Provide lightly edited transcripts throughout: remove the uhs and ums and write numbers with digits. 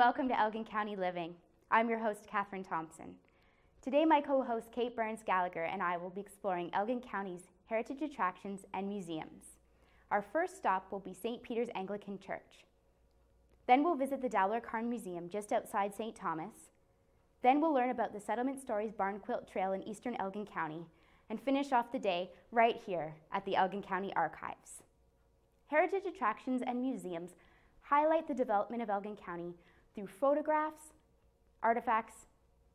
welcome to Elgin County Living. I'm your host, Catherine Thompson. Today, my co-host, Kate Burns-Gallagher, and I will be exploring Elgin County's heritage attractions and museums. Our first stop will be St. Peter's Anglican Church. Then we'll visit the Dowler Karn Museum just outside St. Thomas. Then we'll learn about the Settlement Stories Barn Quilt Trail in eastern Elgin County, and finish off the day right here at the Elgin County Archives. Heritage attractions and museums highlight the development of Elgin County through photographs, artifacts,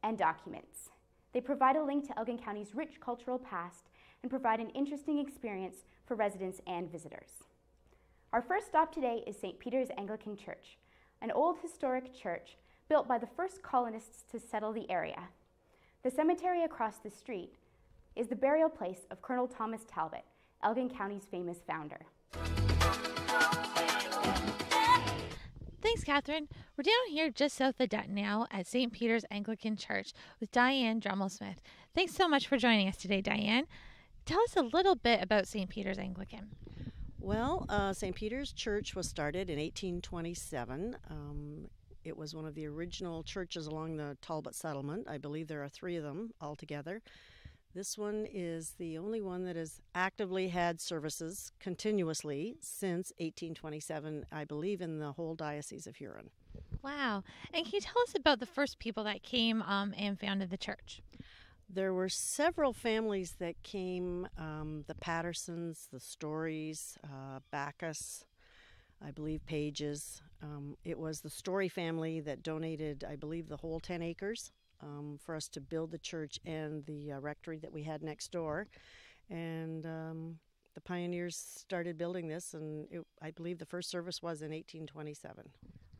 and documents. They provide a link to Elgin County's rich cultural past and provide an interesting experience for residents and visitors. Our first stop today is St. Peter's Anglican Church, an old historic church built by the first colonists to settle the area. The cemetery across the street is the burial place of Colonel Thomas Talbot, Elgin County's famous founder. Thanks, Catherine. We're down here just south of Dutton now at St. Peter's Anglican Church with Diane Drummel-Smith. Thanks so much for joining us today, Diane. Tell us a little bit about St. Peter's Anglican. Well, St. Peter's Church was started in 1827. It was one of the original churches along the Talbot settlement. I believe there are 3 of them altogether. This one is the only one that has actively had services continuously since 1827, I believe, in the whole Diocese of Huron. Wow. And can you tell us about the first people that came and founded the church? There were several families that came, the Pattersons, the Storys, Bacchus, I believe Pages. It was the Story family that donated, I believe, the whole 10 acres. For us to build the church and the rectory that we had next door. And the pioneers started building this, and I believe the first service was in 1827.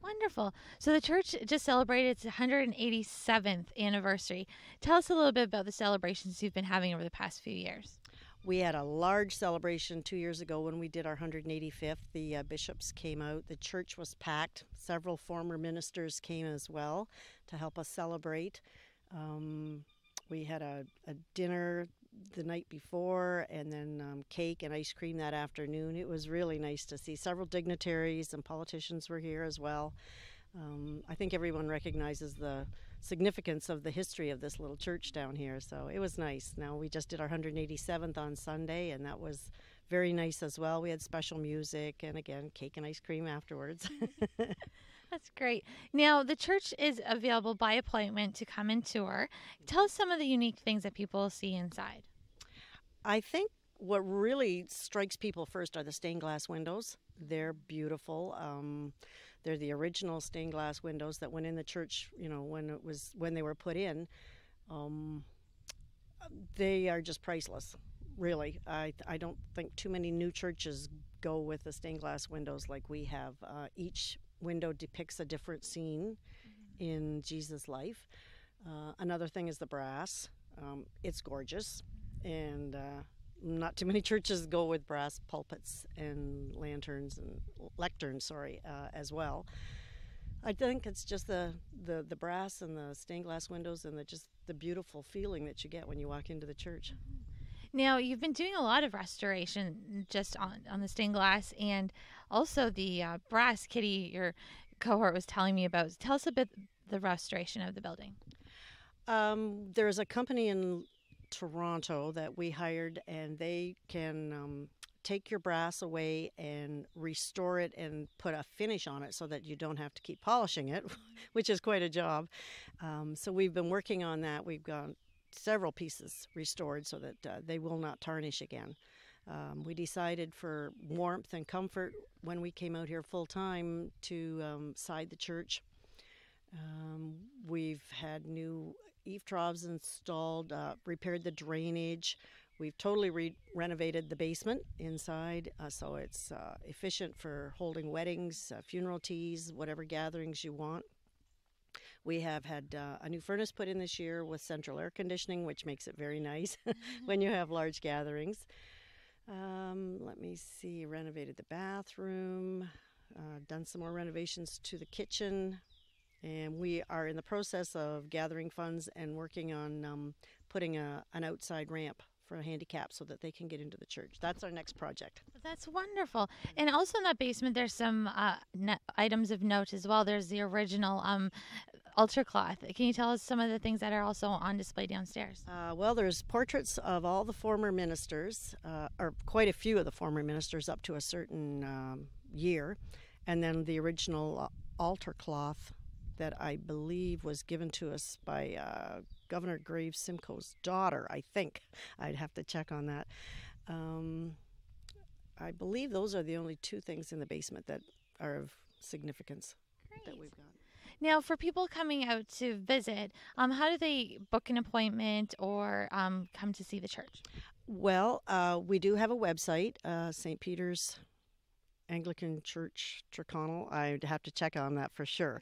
Wonderful. So the church just celebrated its 187th anniversary. Tell us a little bit about the celebrations you've been having over the past few years. We had a large celebration 2 years ago when we did our 185th. The bishops came out. The church was packed. Several former ministers came as well to help us celebrate. We had a dinner the night before, and then cake and ice cream that afternoon. It was really nice to see. Several dignitaries and politicians were here as well. I think everyone recognizes the significance of the history of this little church down here, so it was nice. Now, we just did our 187th on Sunday, and that was very nice as well. We had special music and, again, cake and ice cream afterwards. That's great. Now, the church is available by appointment to come and tour. Tell us some of the unique things that people see inside. I think what really strikes people first are the stained glass windows. They're beautiful. They're the original stained glass windows that went in the church, you know, when they were put in. They are just priceless, really. I don't think too many new churches go with the stained glass windows like we have. Each window depicts a different scene in Jesus' life. Another thing is the brass. It's gorgeous, and not too many churches go with brass pulpits and lanterns and lecterns, as well. I think it's just the brass and the stained glass windows and the beautiful feeling that you get when you walk into the church. Now, you've been doing a lot of restoration just on the stained glass and also the brass. Kitty, your cohort, was telling me about. Tell us a bit the restoration of the building. There's a company in Toronto that we hired, and they can take your brass away and restore it and put a finish on it so that you don't have to keep polishing it, which is quite a job. So we've been working on that. We've got several pieces restored so that they will not tarnish again. We decided for warmth and comfort when we came out here full time to side the church. We've had new eave troughs installed, repaired the drainage. We've totally renovated the basement inside, so it's efficient for holding weddings, funeral teas, whatever gatherings you want. We have had a new furnace put in this year with central air conditioning, which makes it very nice when you have large gatherings. Let me see, renovated the bathroom, done some more renovations to the kitchen, and we are in the process of gathering funds and working on putting an outside ramp for a handicap so that they can get into the church. That's our next project. That's wonderful. And also in that basement, there's some items of note as well. There's the original altar cloth. Can you tell us some of the things that are also on display downstairs? Well, there's portraits of all the former ministers, or quite a few of the former ministers up to a certain year, and then the original altar cloth that I believe was given to us by Governor Graves Simcoe's daughter, I think. I'd have to check on that. I believe those are the only two things in the basement that are of significance. Great. That we've got. Now, for people coming out to visit, how do they book an appointment or come to see the church? Well, we do have a website, St. Peter's Anglican Church, Tyrconnell. I'd have to check on that for sure.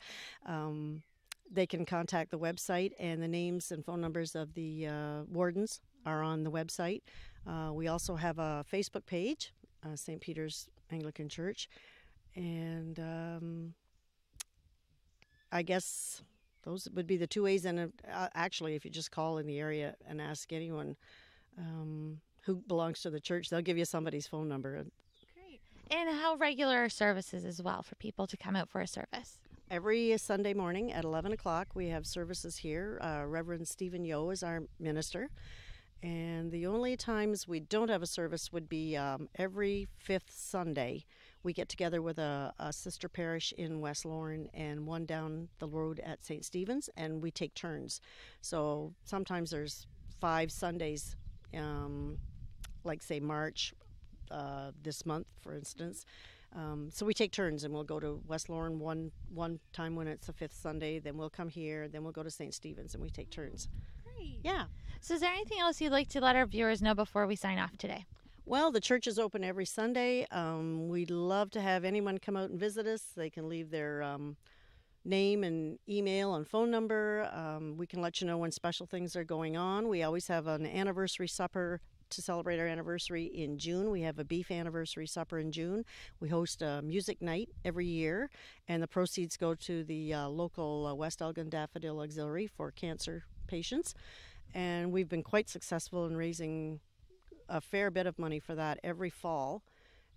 They can contact the website, and the names and phone numbers of the wardens are on the website. We also have a Facebook page, St. Peter's Anglican Church, and I guess those would be the two ways. And actually, if you just call in the area and ask anyone who belongs to the church, they'll give you somebody's phone number. Great. And how regular are services as well for people to come out for a service? Every Sunday morning at 11 o'clock, we have services here. Reverend Stephen Yo is our minister. And the only times we don't have a service would be every fifth Sunday. We get together with a sister parish in West Lorne and one down the road at St. Stephen's, and we take turns. So sometimes there's 5 Sundays, like say March, this month, for instance. So we take turns, and we'll go to West Lorne one time when it's the 5th Sunday, then we'll come here, then we'll go to St. Stephen's, and we take turns. Great. Yeah. So is there anything else you'd like to let our viewers know before we sign off today? Well, the church is open every Sunday. We'd love to have anyone come out and visit us. They can leave their name and email and phone number. We can let you know when special things are going on. We always have an anniversary supper to celebrate our anniversary in June. We have a beef anniversary supper in June. We host a music night every year, and the proceeds go to the local West Elgin Daffodil Auxiliary for cancer patients. And we've been quite successful in raising a fair bit of money for that every fall.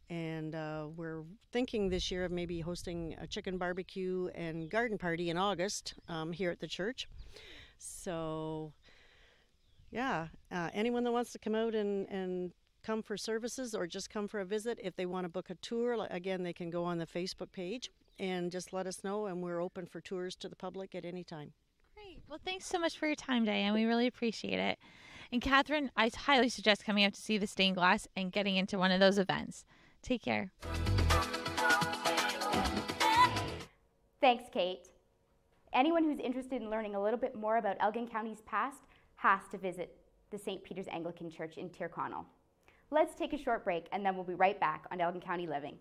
And we're thinking this year of maybe hosting a chicken barbecue and garden party in August here at the church. So yeah, anyone that wants to come out and come for services or just come for a visit, if they want to book a tour, again, they can go on the Facebook page and just let us know, and we're open for tours to the public at any time. Great. Well, thanks so much for your time, Diane. We really appreciate it. And Catherine, I highly suggest coming out to see the stained glass and getting into one of those events. Take care. Thanks, Kate. Anyone who's interested in learning a little bit more about Elgin County's past has to visit the St. Peter's Anglican Church in Tyrconnell. Let's take a short break, and then we'll be right back on Elgin County Living.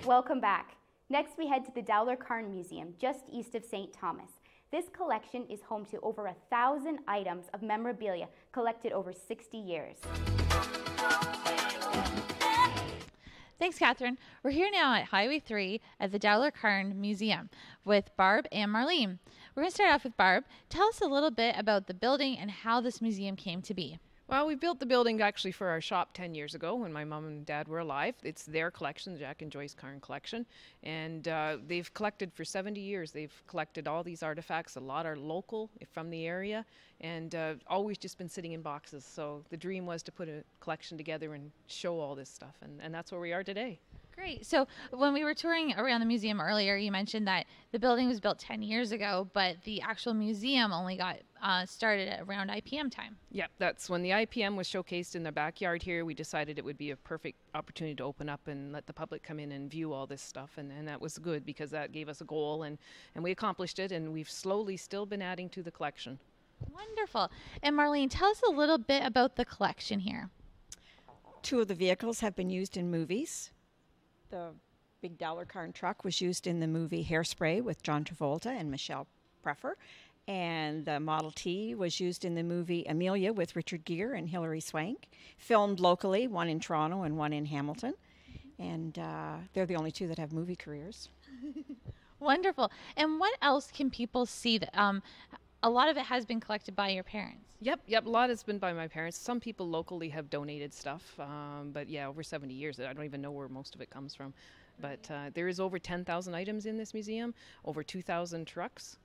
Welcome back. Next, we head to the Dowler Karn Museum, just east of St. Thomas. This collection is home to over 1,000 items of memorabilia collected over 60 years. Thanks, Catherine. We're here now at Highway 3 at the Dowler Karn Museum with Barb and Marlene. We're going to start off with Barb. Tell us a little bit about the building and how this museum came to be. Well, we built the building actually for our shop 10 years ago when my mom and dad were alive. It's their collection, the Jack and Joyce Karn collection. And they've collected for 70 years. They've collected all these artifacts. A lot are local from the area and always just been sitting in boxes. So the dream was to put a collection together and show all this stuff. And that's where we are today. Great. So when we were touring around the museum earlier, you mentioned that the building was built 10 years ago, but the actual museum only got started at around IPM time. Yeah, that's when the IPM was showcased in the backyard here. We decided it would be a perfect opportunity to open up and let the public come in and view all this stuff. And that was good because that gave us a goal and we accomplished it. And we've slowly still been adding to the collection. Wonderful. And Marlene, tell us a little bit about the collection here. 2 of the vehicles have been used in movies. The big Dowler Karn truck was used in the movie Hairspray with John Travolta and Michelle Pfeiffer. And the Model T was used in the movie Amelia with Richard Gere and Hilary Swank. Filmed locally, one in Toronto and one in Hamilton. And they're the only 2 that have movie careers. Wonderful. And what else can people see? That a lot of it has been collected by your parents. Yep. A lot has been by my parents. Some people locally have donated stuff, but yeah, over 70 years. I don't even know where most of it comes from. But there is over 10,000 items in this museum, over 2,000 trucks,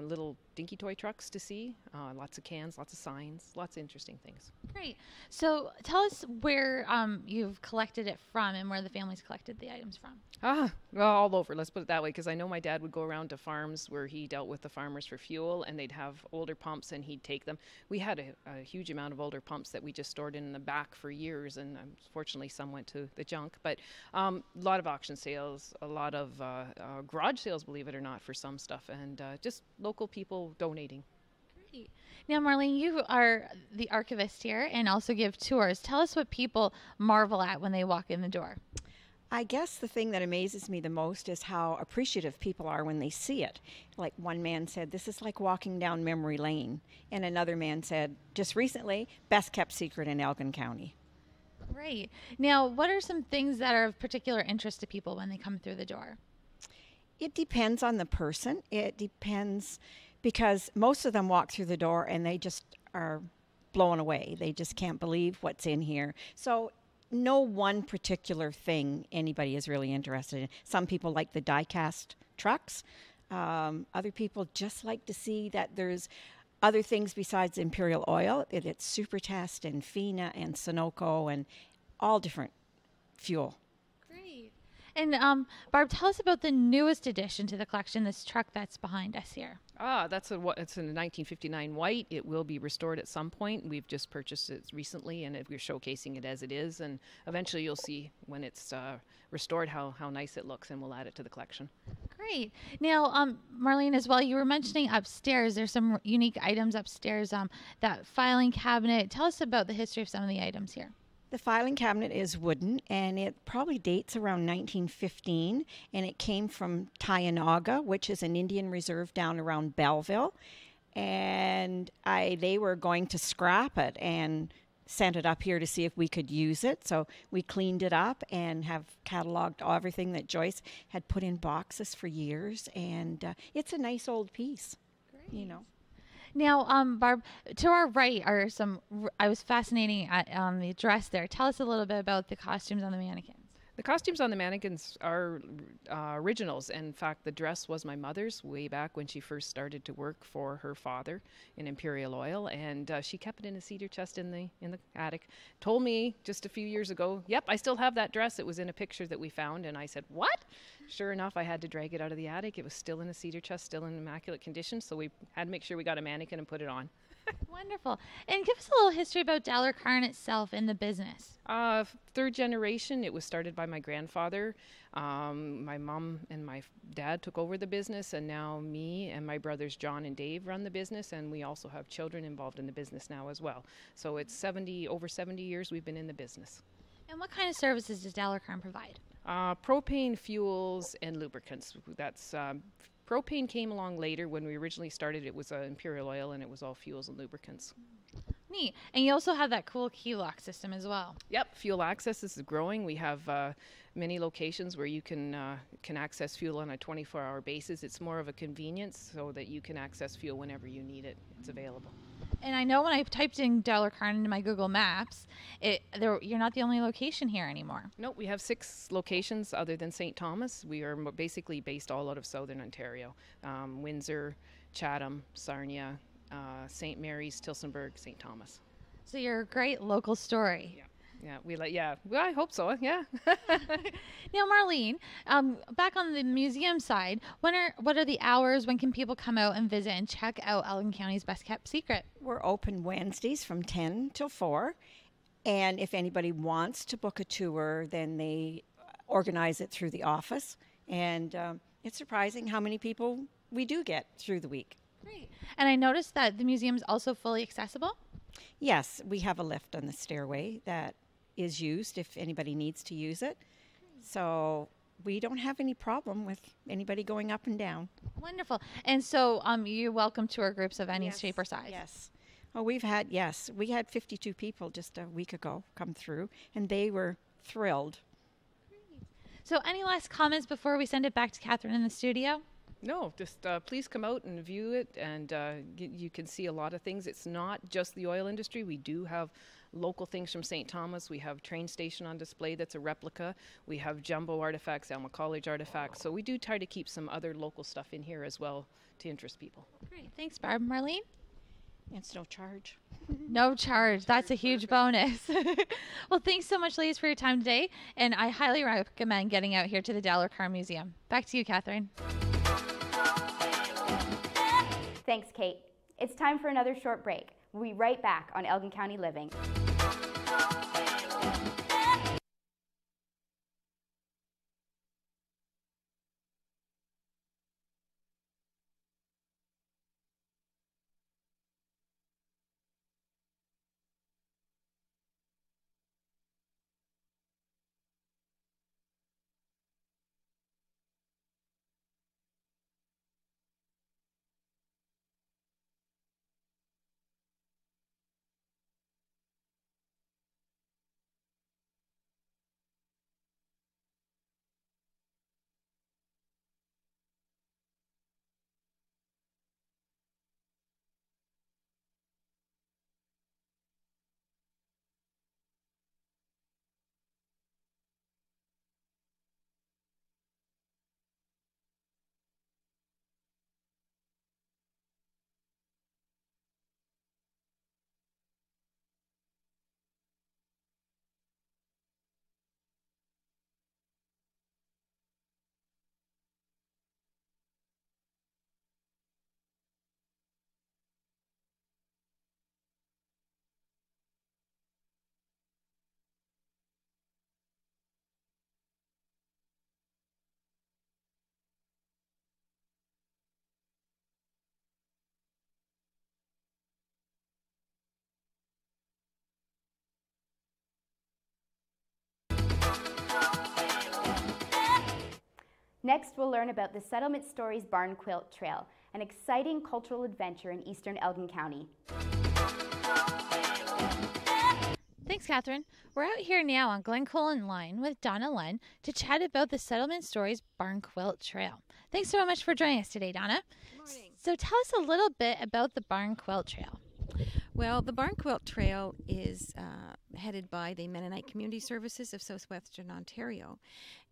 little dinky toy trucks to see, lots of cans, lots of signs, lots of interesting things. Great. So tell us where you've collected it from and where the family's collected the items from. Well, all over, let's put it that way, because I know my dad would go around to farms where he dealt with the farmers for fuel, and they'd have older pumps, and he'd take them. We had a huge amount of older pumps that we just stored in the back for years, and unfortunately some went to the junk. But a lot of auction sales, a lot of garage sales, believe it or not, for some stuff, and just local people donating. Great. Now, Marlene, you are the archivist here and also give tours. Tell us what people marvel at when they walk in the door. I guess the thing that amazes me the most is how appreciative people are when they see it. Like one man said, this is like walking down memory lane. And another man said, just recently, best kept secret in Elgin County. Great. Now, what are some things that are of particular interest to people when they come through the door? It depends on the person. It depends because most of them walk through the door and they just are blown away. They just can't believe what's in here. So no one particular thing anybody is really interested in. Some people like the die-cast trucks. Other people just like to see that there's other things besides Imperial Oil. It's Supertest and Fina and Sunoco and all different fuel. Great. And Barb, tell us about the newest addition to the collection, this truck that's behind us here. It's a 1959 white. It will be restored at some point. We've just purchased it recently, and we're showcasing it as it is. And eventually, you'll see when it's restored how nice it looks, and we'll add it to the collection. Great. Now, Marlene, as well, you were mentioning upstairs. There's some unique items upstairs. That filing cabinet. Tell us about the history of some of the items here. The filing cabinet is wooden, and it probably dates around 1915, and it came from Tionaga, which is an Indian reserve down around Belleville, and they were going to scrap it and sent it up here to see if we could use it, so we cleaned it up and have cataloged everything that Joyce had put in boxes for years, and it's a nice old piece. Great. You know. Now, Barb, to our right are I was fascinating on the dress there. Tell us a little bit about the costumes on the mannequins. The costumes on the mannequins are originals. In fact, the dress was my mother's way back when she first started to work for her father in Imperial Oil, and she kept it in a cedar chest in the attic. Told me just a few years ago, yep, I still have that dress. It was in a picture that we found, and I said, what? Sure enough, I had to drag it out of the attic. It was still in a cedar chest, still in immaculate condition, so we had to make sure we got a mannequin and put it on. Wonderful. And give us a little history about Dowler Karn itself and the business. Third generation. It was started by my grandfather. My mom and my dad took over the business, and now me and my brothers John and Dave run the business, and we also have children involved in the business now as well. So it's over 70 years we've been in the business. And what kind of services does Dowler Karn provide? Propane, fuels, and lubricants. That's Propane came along later. When we originally started, it was imperial oil, and it was all fuels and lubricants. Neat. And you also have that cool key lock system as well. Yep, fuel access is growing. We have many locations where you can access fuel on a 24-hour basis. It's more of a convenience so that you can access fuel whenever you need it. It's available. And I know when I typed in Dowler Karn into my Google Maps, you're not the only location here anymore. No, we have 6 locations other than St. Thomas. We are basically based all out of Southern Ontario. Windsor, Chatham, Sarnia, St. Mary's, Tillsonburg, St. Thomas. So you're a great local story. Yeah. Well, I hope so. Yeah. Now, Marlene, back on the museum side, what are the hours? When can people come out and visit and check out Elgin County's best kept secret? We're open Wednesdays from 10 till 4. And if anybody wants to book a tour, then they organize it through the office. And it's surprising how many people we do get through the week. Great. And I noticed that the museum is also fully accessible. Yes, we have a lift on the stairway that is used if anybody needs to use it. So we don't have any problem with anybody going up and down. Wonderful. And so you're welcome tour groups of any Yes, shape or size. Yes. Oh, we had 52 people just a week ago come through, and they were thrilled. So any last comments before we send it back to Catherine in the studio? No, just please come out and view it, and you can see a lot of things. It's not just the oil industry. We do have local things from St. Thomas. We have train station on display that's a replica. We have jumbo artifacts, Alma College artifacts. So we do try to keep some other local stuff in here as well to interest people. Great. Thanks, Barb. Marlene? It's no charge. No charge. That's a huge bonus. Well, thanks so much, ladies, for your time today, and I highly recommend getting out here to the Dowler Karn Museum. Back to you, Catherine. Thanks, Kate. It's time for another short break. We'll be right back on Elgin County Living. Next, we'll learn about the Settlement Stories Barn Quilt Trail, an exciting cultural adventure in eastern Elgin County. Thanks, Catherine. We're out here now on Glencolin Line with Donna Lunn to chat about the Settlement Stories Barn Quilt Trail. Thanks so much for joining us today, Donna. Good morning. So tell us a little bit about the Barn Quilt Trail. Well, the Barn Quilt Trail is headed by the Mennonite Community Services of Southwestern Ontario.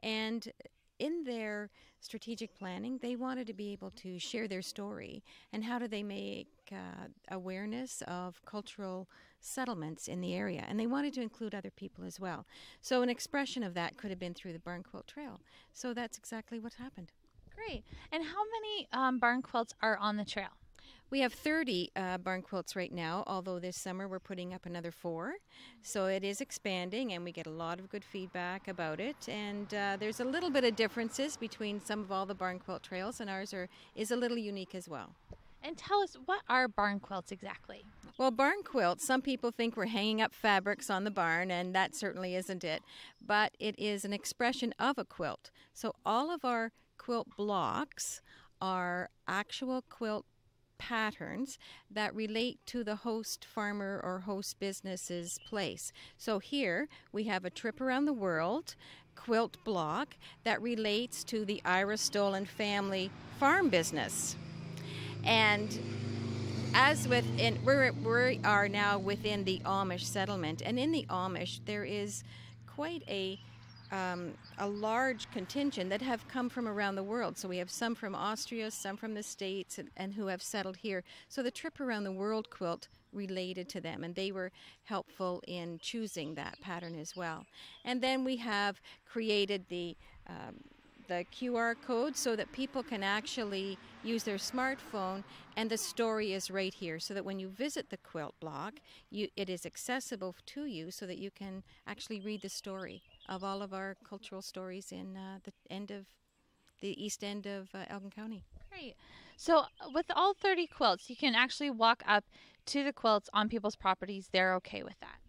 And in their strategic planning, they wanted to be able to share their story and how do they make awareness of cultural settlements in the area. And they wanted to include other people as well. So an expression of that could have been through the Barn Quilt Trail. So that's exactly what happened. Great. And how many barn quilts are on the trail? We have 30 barn quilts right now, although this summer we're putting up another 4. So it is expanding, and we get a lot of good feedback about it. And there's a little bit of differences between some of all the barn quilt trails, and ours is a little unique as well. And tell us, what are barn quilts exactly? Well, barn quilts, some people think we're hanging up fabrics on the barn, and that certainly isn't it. But it is an expression of a quilt. So all of our quilt blocks are actual quilt patterns that relate to the host farmer or host business's place. So here we have a trip around the world quilt block that relates to the Ira Stolen family farm business. And as within, we are now within the Amish settlement, and in the Amish there is quite a large contingent that have come from around the world. So we have some from Austria, some from the States, and who have settled here. So the trip around the world quilt related to them, and they were helpful in choosing that pattern as well. And then we have created the QR code so that people can actually use their smartphone, and the story is right here, so that when you visit the quilt block, it is accessible to you so that you can actually read the story of all of our cultural stories in the east end of Elgin County. Great. So with all 30 quilts, you can actually walk up to the quilts on people's properties. They're okay with that.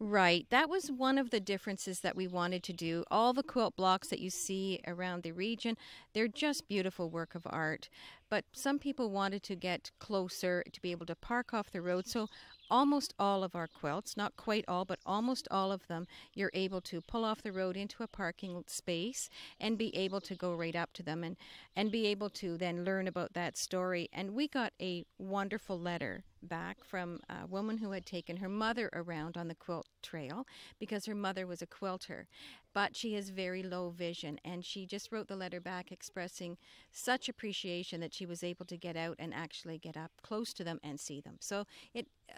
Right. That was one of the differences that we wanted to do. All the quilt blocks that you see around the region, they're just beautiful work of art. But some people wanted to get closer to be able to park off the road. So almost all of our quilts, not quite all, but almost all of them, you're able to pull off the road into a parking space and be able to go right up to them and be able to then learn about that story. And we got a wonderful letter back from a woman who had taken her mother around on the quilt trail because her mother was a quilter, but she has very low vision, and she just wrote the letter back expressing such appreciation that she was able to get out and actually get up close to them and see them. So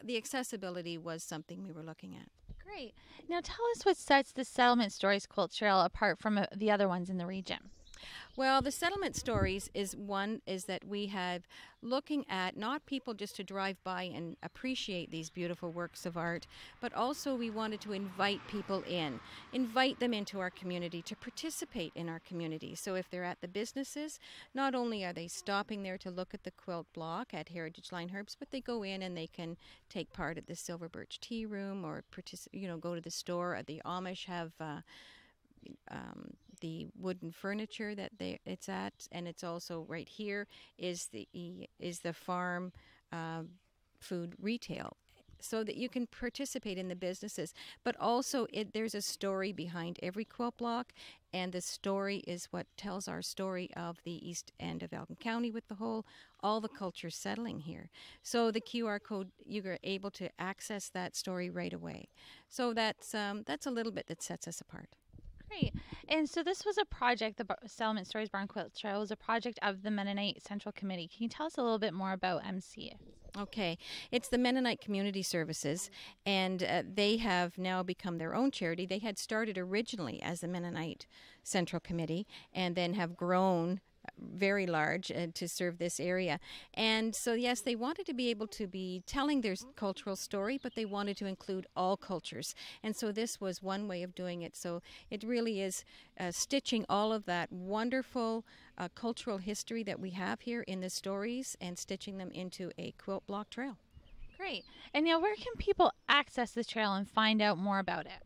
the accessibility was something we were looking at. Great. Now tell us what sets the Settlement Stories Quilt Trail apart from the other ones in the region. Well, the Settlement Stories is that we have looking at not people just to drive by and appreciate these beautiful works of art, but also we wanted to invite people invite them into our community to participate in our community. So if they're at the businesses, not only are they stopping there to look at the quilt block at Heritage Line Herbs, but they go in and they can take part at the Silver Birch Tea Room or go to the store. The Amish have the wooden furniture that it's at, and it's also right here is the farm food retail, so that you can participate in the businesses. But also there's a story behind every quilt block, and the story is what tells our story of the east end of Elgin County with all the cultures settling here. So the QR code, you're able to access that story right away. So that's a little bit that sets us apart. Great. And so this was a project, the Settlement Stories Barn Quilt Trail was a project of the Mennonite Central Committee. Can you tell us a little bit more about MC? Okay. It's the Mennonite Community Services, and they have now become their own charity. They had started originally as the Mennonite Central Committee and then have grown very large to serve this area. And so, yes, they wanted to be able to be telling their cultural story, but they wanted to include all cultures. And so this was one way of doing it. So it really is stitching all of that wonderful cultural history that we have here in the stories and stitching them into a quilt block trail. Great. And now where can people access the trail and find out more about it?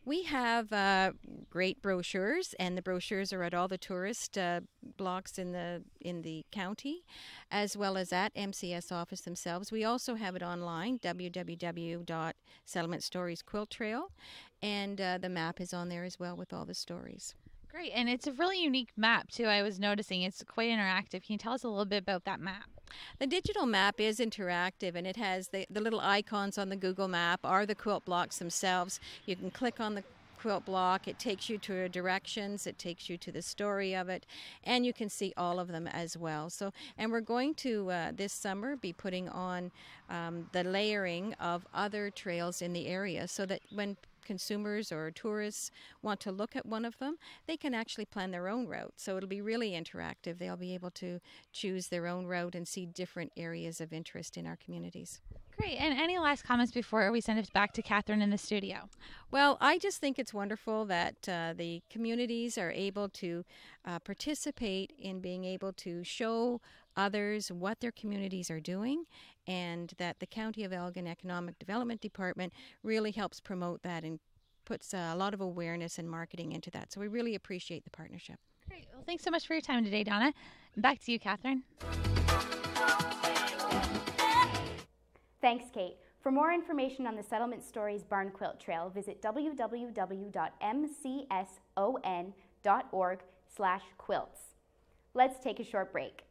We have great brochures, and the brochures are at all the tourist blocks in the county, as well as at MCS office themselves. We also have it online, www.Settlement Stories Quilt Trail, and the map is on there as well with all the stories. Great, and it's a really unique map too. I was noticing it's quite interactive. Can you tell us a little bit about that map? The digital map is interactive, and it has the little icons on the Google map are the quilt blocks themselves. You can click on the quilt block, it takes you to directions, it takes you to the story of it, and you can see all of them as well. So, and we're going to this summer be putting on the layering of other trails in the area, so that when consumers or tourists want to look at one of them, they can actually plan their own route. So it'll be really interactive. They'll be able to choose their own route and see different areas of interest in our communities. Great. And any last comments before we send it back to Catherine in the studio? Well, I just think it's wonderful that the communities are able to participate in being able to show others what their communities are doing, and that the County of Elgin Economic Development Department really helps promote that and puts a lot of awareness and marketing into that. So we really appreciate the partnership. Great. Well, thanks so much for your time today, Donna. And back to you, Catherine. Thanks, Kate. For more information on the Settlement Stories Barn Quilt Trail, visit www.mcson.org/quilts. Let's take a short break.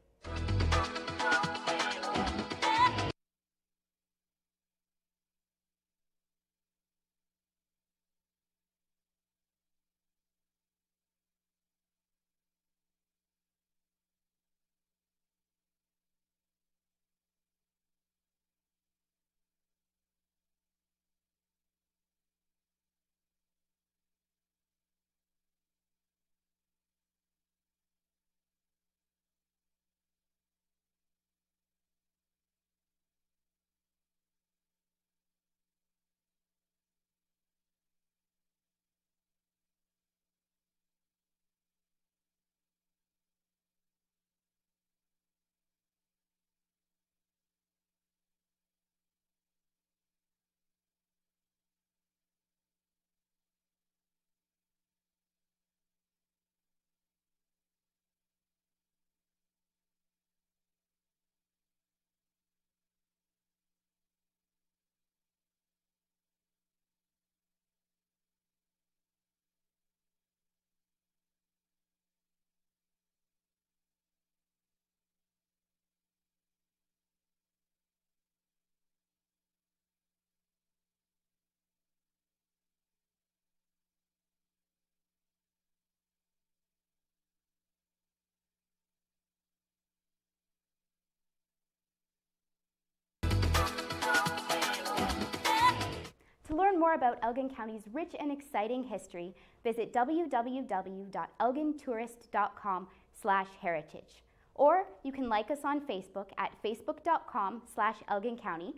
To learn more about Elgin County's rich and exciting history, visit www.elgintourist.com/heritage. Or you can like us on Facebook at facebook.com/Elgin County,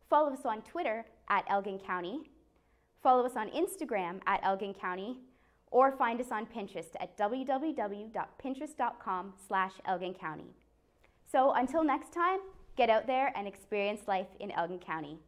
follow us on Twitter at Elgin County, follow us on Instagram at Elgin County, or find us on Pinterest at www.pinterest.com/Elgin County. So until next time, get out there and experience life in Elgin County.